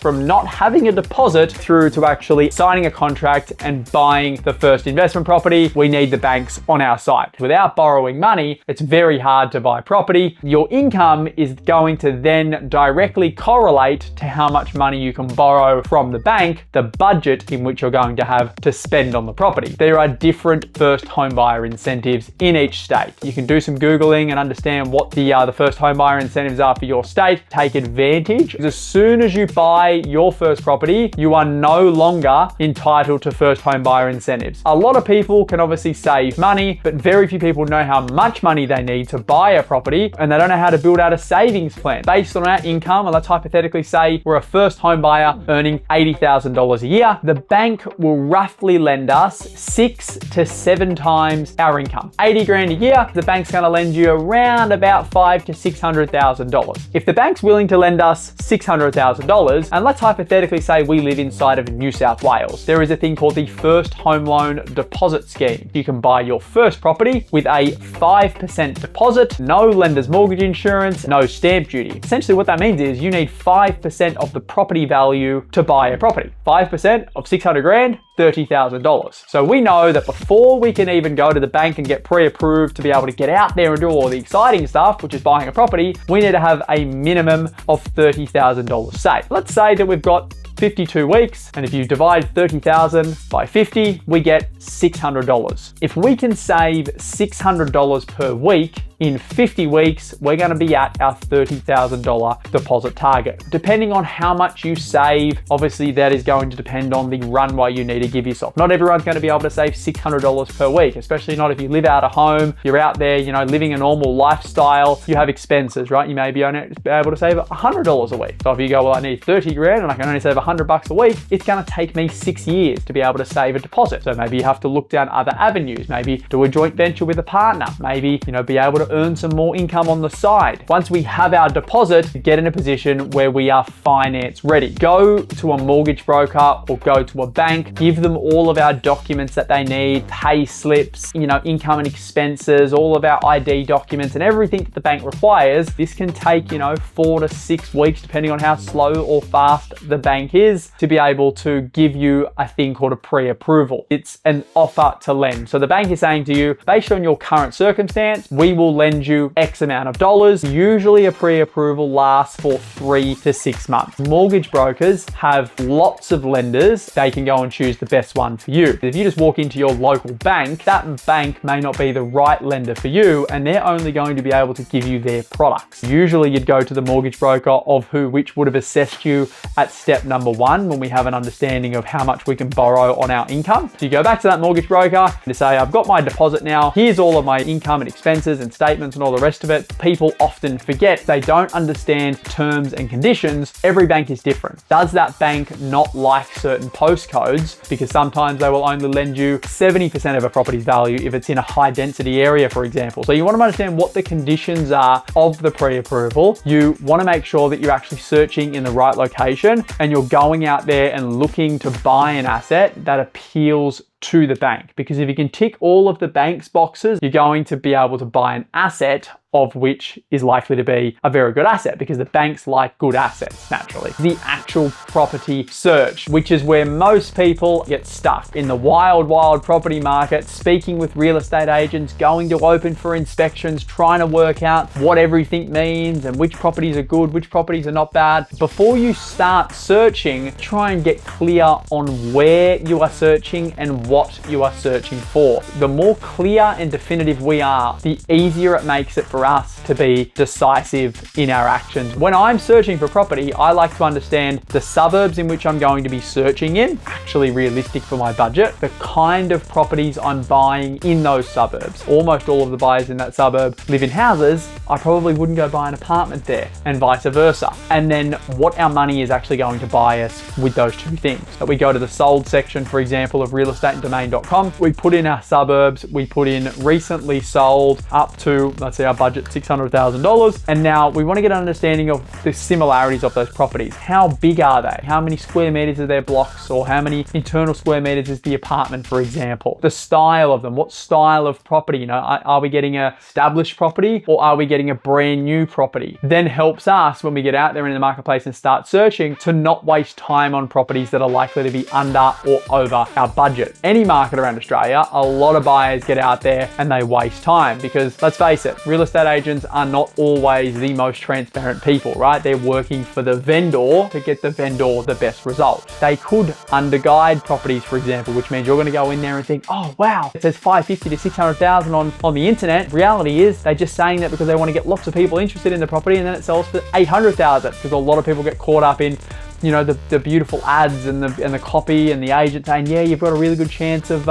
from not having a deposit through to actually signing a contract and buying the first investment property, we need the banks on our side. Without borrowing money, it's very hard to buy property. Your income is going to then directly correlate to how much money you can borrow from the bank, the budget in which you're going to have to spend on the property. There are different first home buyer incentives in each state. You can do some Googling and understand what the first home buyer incentives are for your state. Take advantage. As soon as you buy your first property, you are no longer entitled to first home buyer incentives. A lot of people can obviously save money, but very few people know how much money they need to buy a property, and they don't know how to build out a savings plan. Based on our income, and let's hypothetically say we're a first home buyer earning $80,000 a year, the bank will roughly lend us 6 to 7 times our income. 80 grand a year, the bank's going to lend you around about $500,000 to $600,000. If the bank's willing to lend us $600,000, and let's hypothetically say we live inside of New South Wales, there is a thing called the First Home Loan Deposit Scheme. You can buy your first property with a 5% deposit, no lender's mortgage insurance, no stamp duty. Essentially what that means is you need 5% of the property value to buy a property. 5% of 600 grand, $30,000. So we know that before we can even go to the bank and get pre-approved to be able to get out there and do all the exciting stuff, which is buying a property, we need to have a minimum of $30,000 saved. Let's say that we've got 52 weeks, and if you divide 30,000 by 50, we get $600. If we can save $600 per week in 50 weeks, we're going to be at our $30,000 deposit target. Depending on how much you save, obviously that is going to depend on the runway you need to give yourself. Not everyone's going to be able to save $600 per week, especially not if you live out of home, you're out there, living a normal lifestyle, you have expenses, right? You may be able to save $100 a week. So if you go, well, I need 30 grand and I can only save $100 a week, it's going to take me 6 years to be able to save a deposit. So maybe you have to look down other avenues, maybe do a joint venture with a partner, maybe, be able to earn some more income on the side. Once we have our deposit, get in a position where we are finance ready. Go to a mortgage broker or go to a bank, give them all of our documents that they need, pay slips, income and expenses, all of our ID documents and everything that the bank requires. This can take, 4 to 6 weeks, depending on how slow or fast the bank is, to be able to give you a thing called a pre-approval. It's an offer to lend. So the bank is saying to you, based on your current circumstance, we will lend you X amount of dollars. Usually a pre-approval lasts for 3 to 6 months. Mortgage brokers have lots of lenders. They can go and choose the best one for you. If you just walk into your local bank, that bank may not be the right lender for you, and they're only going to be able to give you their products. Usually you'd go to the mortgage broker of which would have assessed you at step number 1 when we have an understanding of how much we can borrow on our income. So you go back to that mortgage broker and say, I've got my deposit now. Here's all of my income and expenses and statements and all the rest of it. People often forget, they don't understand terms and conditions. Every bank is different. Does that bank not like certain postcodes? Because sometimes they will only lend you 70% of a property's value if it's in a high density area, for example. So you want to understand what the conditions are of the pre-approval. You want to make sure that you're actually searching in the right location and you're going out there and looking to buy an asset that appeals to the bank. Because if you can tick all of the bank's boxes, you're going to be able to buy an asset of which is likely to be a very good asset, because the banks like good assets naturally. The actual property search, which is where most people get stuck in the wild property market, speaking with real estate agents, going to open for inspections, trying to work out what everything means and which properties are good, which properties are not bad. Before you start searching, try and get clear on where you are searching and what you are searching for. The more clear and definitive we are, the easier it makes it for us to be decisive in our actions. When I'm searching for property, I like to understand the suburbs in which I'm going to be searching in, actually realistic for my budget, the kind of properties I'm buying in those suburbs. Almost all of the buyers in that suburb live in houses. I probably wouldn't go buy an apartment there, and vice versa. And then what our money is actually going to buy us with those two things. So we go to the sold section, for example, of realestateanddomain.com. We put in our suburbs, we put in recently sold up to, let's say our budget budget $600,000. And now we want to get an understanding of the similarities of those properties. How big are they? How many square meters are their blocks, or how many internal square meters is the apartment, for example? The style of them, what style of property, you know, are we getting an established property or are we getting a brand new property? Then helps us when we get out there in the marketplace and start searching to not waste time on properties that are likely to be under or over our budget. Any market around Australia, a lot of buyers get out there and they waste time because, let's face it, real estate agents are not always the most transparent people, right? They're working for the vendor to get the vendor the best result. They could underguide properties, for example, which means you're going to go in there and think, oh wow, it says 550 to 600,000 on the internet. Reality is they're just saying that because they want to get lots of people interested in the property, and then it sells for 800,000 because a lot of people get caught up in, you know, the beautiful ads and the copy and the agent saying, yeah, you've got a really good chance of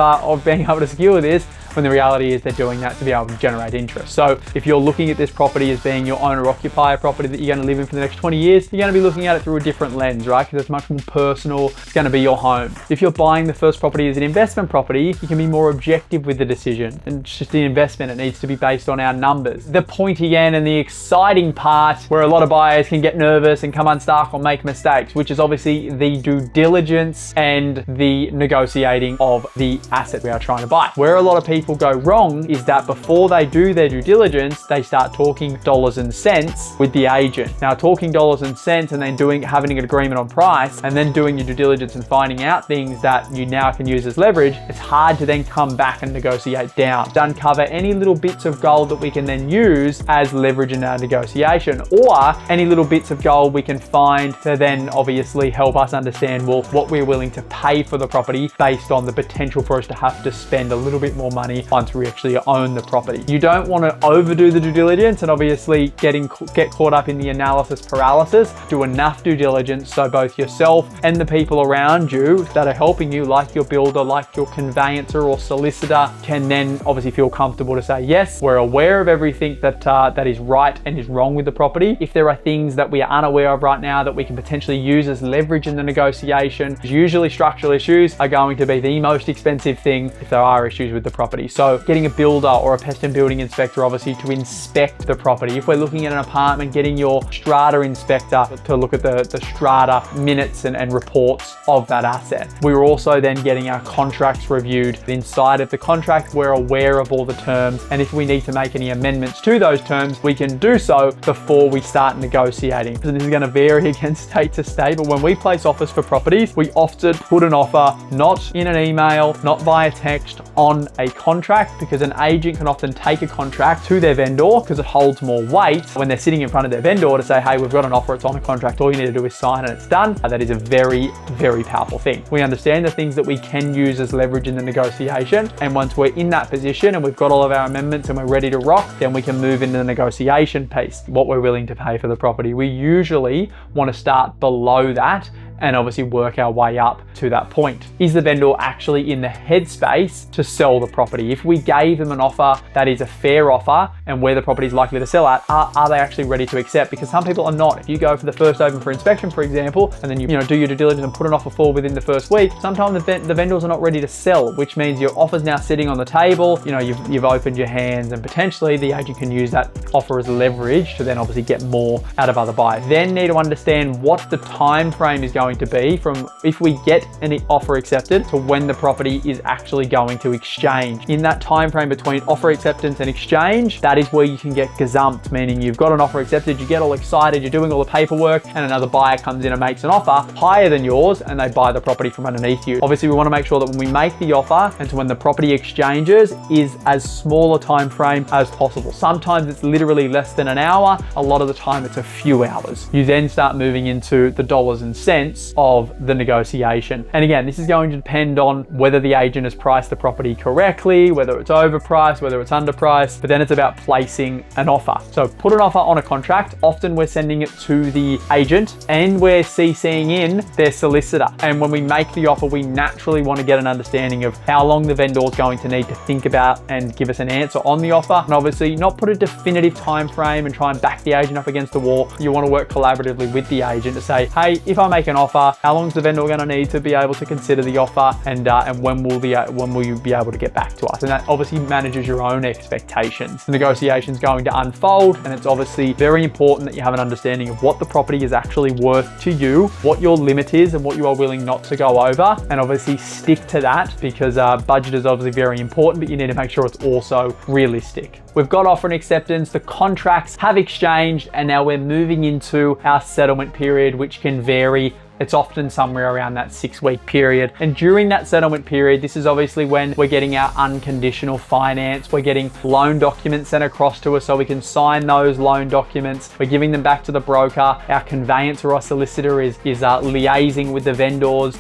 being able to secure this, when the reality is they're doing that to be able to generate interest. So if you're looking at this property as being your owner-occupier property that you're going to live in for the next 20 years, you're going to be looking at it through a different lens, right? Because it's much more personal. It's going to be your home. If you're buying the first property as an investment property, you can be more objective with the decision. And it's just the investment. It needs to be based on our numbers. The pointy end and the exciting part where a lot of buyers can get nervous and come unstuck or make mistakes, which is obviously the due diligence and the negotiating of the asset we are trying to buy. Where a lot of people go wrong is that before they do their due diligence, they start talking dollars and cents with the agent. Now, talking dollars and cents and then having an agreement on price and then doing your due diligence and finding out things that you now can use as leverage, it's hard to then come back and negotiate down. To uncover any little bits of gold that we can then use as leverage in our negotiation, or any little bits of gold we can find to then obviously help us understand, well, what we're willing to pay for the property based on the potential for us to have to spend a little bit more money once we actually own the property. You don't want to overdo the due diligence and obviously get caught up in the analysis paralysis. Do enough due diligence so both yourself and the people around you that are helping you, like your builder, like your conveyancer or solicitor, can then obviously feel comfortable to say, yes, we're aware of everything that is right and is wrong with the property. If there are things that we are unaware of right now that we can potentially use as leverage in the negotiation, usually structural issues are going to be the most expensive thing if there are issues with the property. So getting a builder or a pest and building inspector obviously to inspect the property. If we're looking at an apartment, getting your strata inspector to look at the strata minutes and reports of that asset. We're also then getting our contracts reviewed. Inside of the contract, we're aware of all the terms, and if we need to make any amendments to those terms, we can do so before we start negotiating. So this is going to vary against state to state, but when we place offers for properties, we often put an offer not in an email, not via text, on a contract, because an agent can often take a contract to their vendor because it holds more weight when they're sitting in front of their vendor to say, hey, we've got an offer, it's on a contract, all you need to do is sign and it's done. That is a very, very powerful thing. We understand the things that we can use as leverage in the negotiation, and once we're in that position and we've got all of our amendments and we're ready to rock, then we can move into the negotiation piece, what we're willing to pay for the property. We usually want to start below that and obviously work our way up to that point. Is the vendor actually in the headspace to sell the property? If we gave them an offer that is a fair offer and where the property is likely to sell at, are they actually ready to accept? Because some people are not. If you go for the first open for inspection, for example, and then you do your due diligence and put an offer forward within the first week, sometimes the vendors are not ready to sell, which means your offer's now sitting on the table. You've opened your hands, and potentially the agent can use that offer as leverage to then obviously get more out of other buyers. Then need to understand what the time frame is going to be from if we get an offer accepted to when the property is actually going to exchange. In that time frame between offer acceptance and exchange, that is where you can get gazumped, meaning you've got an offer accepted, you get all excited, you're doing all the paperwork, and another buyer comes in and makes an offer higher than yours and they buy the property from underneath you. Obviously, we want to make sure that when we make the offer and to when the property exchanges is as small a time frame as possible. Sometimes it's literally less than an hour. A lot of the time it's a few hours. You then start moving into the dollars and cents of the negotiation. And again, this is going to depend on whether the agent has priced the property correctly, whether it's overpriced, whether it's underpriced, but then it's about placing an offer. So put an offer on a contract. Often we're sending it to the agent and we're CCing in their solicitor. And when we make the offer, we naturally want to get an understanding of how long the vendor is going to need to think about and give us an answer on the offer. And obviously not put a definitive time frame and try and back the agent up against the wall. You want to work collaboratively with the agent to say, hey, if I make an offer offer? How long is the vendor going to need to be able to consider the offer? And when will you be able to get back to us? And that obviously manages your own expectations. The negotiation is going to unfold, and it's obviously very important that you have an understanding of what the property is actually worth to you, what your limit is, and what you are willing not to go over. And obviously stick to that, because budget is obviously very important, but you need to make sure it's also realistic. We've got offer and acceptance, the contracts have exchanged, and now we're moving into our settlement period, which can vary. It's often somewhere around that 6-week period. And during that settlement period, this is obviously when we're getting our unconditional finance. We're getting loan documents sent across to us so we can sign those loan documents. We're giving them back to the broker. Our conveyancer or solicitor is liaising with the vendors,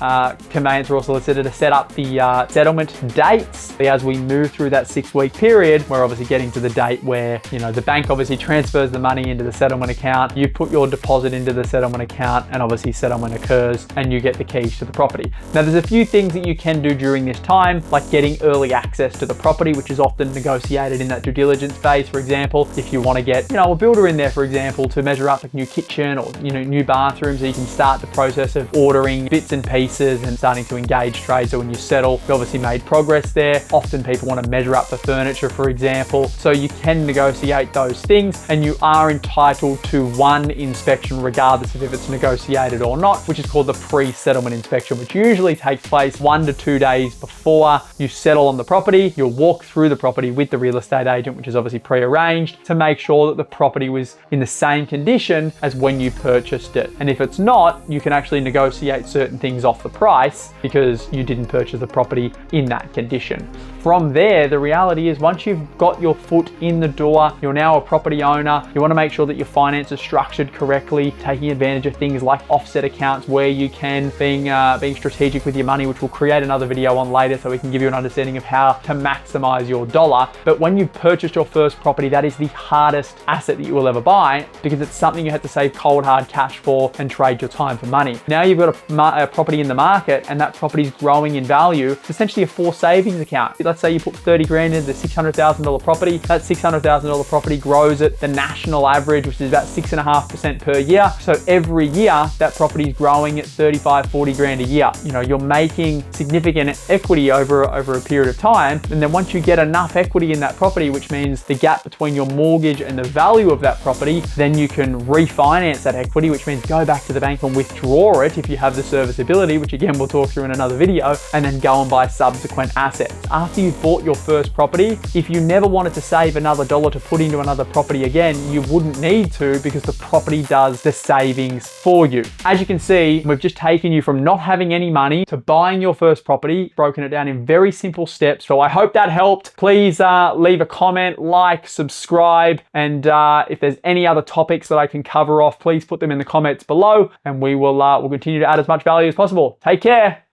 conveyancer or solicitor, to set up the settlement dates. As we move through that 6-week period, we're obviously getting to the date where, the bank obviously transfers the money into the settlement account. You put your deposit into the settlement account, and obviously settlement occurs, and you get the keys to the property. Now, there's a few things that you can do during this time, like getting early access to the property, which is often negotiated in that due diligence phase. For example, if you want to get, a builder in there, for example, to measure up a new kitchen or, new bathrooms, so you can start the process of ordering bits and pieces and starting to engage trade. So when you settle, you obviously made progress there. Often people want to measure up the furniture, for example. So you can negotiate those things, and you are entitled to one inspection regardless of if it's negotiated or not, which is called the pre-settlement inspection, which usually takes place 1 to 2 days before you settle on the property. You'll walk through the property with the real estate agent, which is obviously pre-arranged, to make sure that the property was in the same condition as when you purchased it. And if it's not, you can actually negotiate certain things off the price because you didn't purchase the property in that condition. From there, the reality is, once you've got your foot in the door, you're now a property owner. You want to make sure that your finance is structured correctly, taking advantage of things like offset accounts where you can, being strategic with your money, which we'll create another video on later so we can give you an understanding of how to maximize your dollar. But when you've purchased your first property, that is the hardest asset that you will ever buy, because it's something you have to save cold hard cash for and trade your time for money. Now you've got a property in the market, and that property is growing in value. It's essentially a forced savings account. Let's say you put 30 grand into the $600,000 property. That $600,000 property grows at the national average, which is about 6.5% per year. So every year that property is growing at 35, 40 grand a year. You're making significant equity over a period of time. And then once you get enough equity in that property, which means the gap between your mortgage and the value of that property, then you can refinance that equity, which means go back to the bank and withdraw it if you have the serviceability, which again, we'll talk through in another video, and then go and buy subsequent assets. After you've bought your first property, if you never wanted to save another dollar to put into another property again, you wouldn't need to, because the property does the savings for you. As you can see, we've just taken you from not having any money to buying your first property, broken it down in very simple steps. So I hope that helped. Please leave a comment, like, subscribe, and if there's any other topics that I can cover off, please put them in the comments below, and we'll continue to add as much value as possible. Take care.